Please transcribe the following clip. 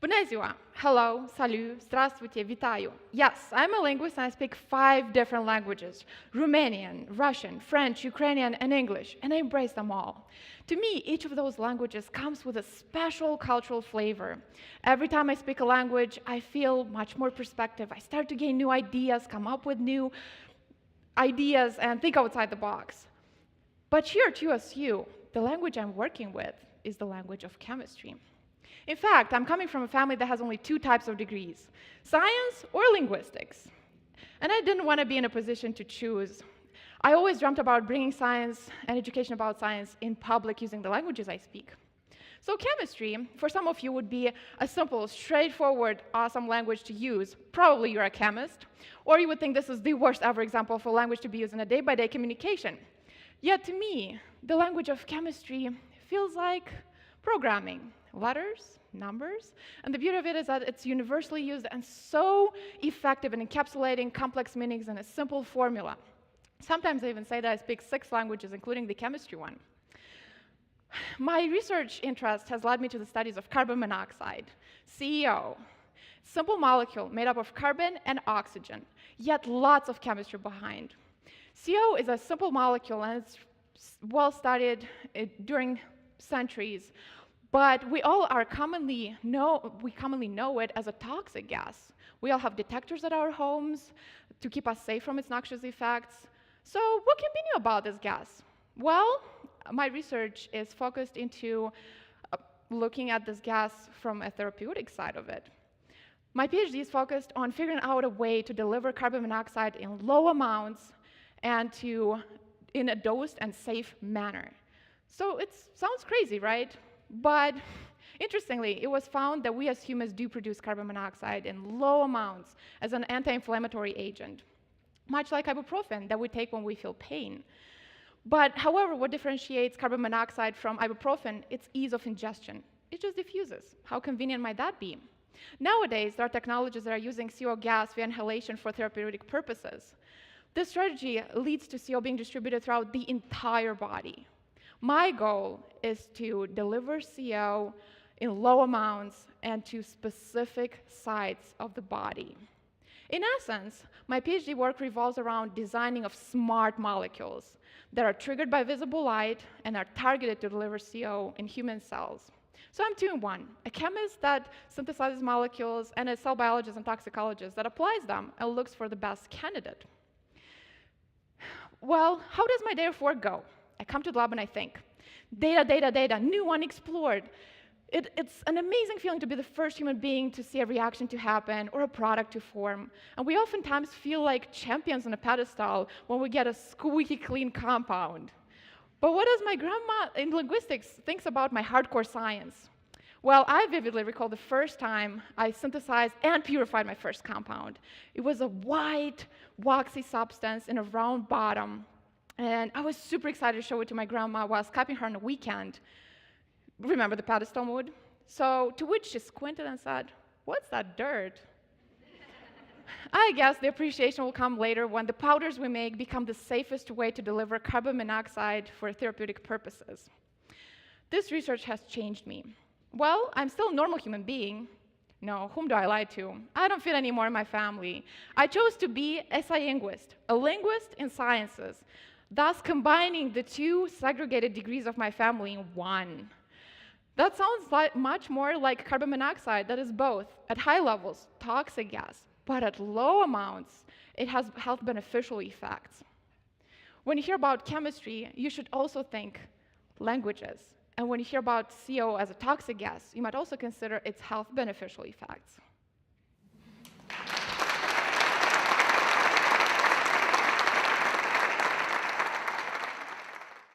Bună ziua! Hello, salut, здравствуйте, витаю. Yes, I'm a linguist and I speak 5 different languages: Romanian, Russian, French, Ukrainian, and English, and I embrace them all. To me, each of those languages comes with a special cultural flavor. Every time I speak a language, I feel much more perspective. I start to gain new ideas, come up with new ideas, and think outside the box. But here at USU, the language I'm working with is the language of chemistry. In fact, I'm coming from a family that has only 2 types of degrees: science or linguistics. And I didn't want to be in a position to choose. I always dreamt about bringing science and education about science in public using the languages I speak. So chemistry, for some of you, would be a simple, straightforward, awesome language to use. Probably you're a chemist. Or you would think this is the worst ever example of a language to be used in a day-by-day communication. Yet to me, the language of chemistry feels like programming. Letters, numbers, and the beauty of it is that it's universally used and so effective in encapsulating complex meanings in a simple formula. Sometimes I even say that I speak 6 languages, including the chemistry one. My research interest has led me to the studies of carbon monoxide, CO, simple molecule made up of carbon and oxygen, yet lots of chemistry behind. CO is a simple molecule and it's well studied during centuries. But we commonly know it as a toxic gas. We all have detectors at our homes to keep us safe from its noxious effects. So what can be new about this gas? Well, my research is focused into looking at this gas from a therapeutic side of it. My PhD is focused on figuring out a way to deliver carbon monoxide in low amounts and in a dosed and safe manner. So it sounds crazy, right? But interestingly, it was found that we as humans do produce carbon monoxide in low amounts as an anti-inflammatory agent, much like ibuprofen that we take when we feel pain. But however, what differentiates carbon monoxide from ibuprofen? Its ease of ingestion. It just diffuses. How convenient might that be? Nowadays, there are technologies that are using CO gas via inhalation for therapeutic purposes. This strategy leads to CO being distributed throughout the entire body. My goal is to deliver CO in low amounts and to specific sites of the body. In essence, my PhD work revolves around designing of smart molecules that are triggered by visible light and are targeted to deliver CO in human cells. So I'm 2 in 1, a chemist that synthesizes molecules and a cell biologist and toxicologist that applies them and looks for the best candidate. Well, how does my day of work go? I come to the lab and I think, data, data, data, new, unexplored. It's an amazing feeling to be the first human being to see a reaction to happen or a product to form. And we oftentimes feel like champions on a pedestal when we get a squeaky clean compound. But what does my grandma in linguistics thinks about my hardcore science? Well, I vividly recall the first time I synthesized and purified my first compound. It was a white, waxy substance in a round bottom. And I was super excited to show it to my grandma while Skyping her on a weekend. Remember the pedestal mood? So, to which she squinted and said, "What's that dirt?" I guess the appreciation will come later when the powders we make become the safest way to deliver carbon monoxide for therapeutic purposes. This research has changed me. Well, I'm still a normal human being. No, whom do I lie to? I don't fit anymore in my family. I chose to be a linguist in sciences, thus combining the 2 segregated degrees of my family in one. That sounds much more like carbon monoxide that is both, at high levels, toxic gas, but at low amounts, it has health beneficial effects. When you hear about chemistry, you should also think languages. And when you hear about CO as a toxic gas, you might also consider its health beneficial effects.